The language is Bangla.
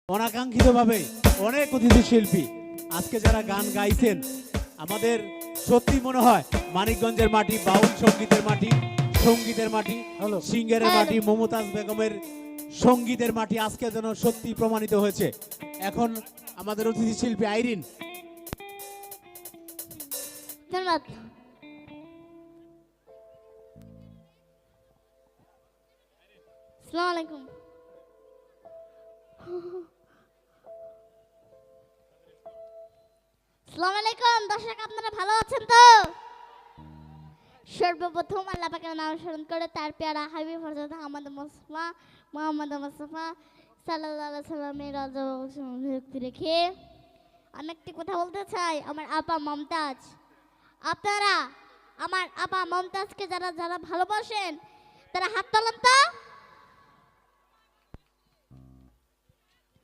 অনাকাঙ্ক্ষিতভাবে অনেক অতিথি শিল্পী আজকে যারা গান গাইছেন, আমাদের সত্যি মনে হয় মানিকগঞ্জের মাটি, বাউল সঙ্গীতের মাটি, সঙ্গীতের মাটি, সিঙ্গারের মাটি, মমতাজ বেগমের সঙ্গীতের মাটি আজকে যেন সত্যি প্রমাণিত হয়েছে। এখন আমাদের অতিথি শিল্পী আইরিন। ধন্যবাদ। আসসালামু আলাইকুম। আসসালামু আলাইকুম দর্শক, আপনারা ভালো আছেন তো? সর্বপ্রথম আল্লাহ পাকের নাম স্মরণ করে তার পেয়ারা হাবিব হযরত মুহাম্মদ মুস্তাফা সাল্লাল্লাহু আলাইহি সাল্লামের রাজভক্তি রেখে আমি একটি কথা বলতে চাই। আমার আপা মমতাজ, আপনারা আমার আপা মমতাজকে যারা যারা ভালোবাসেন তারা হাত তোলেন তো।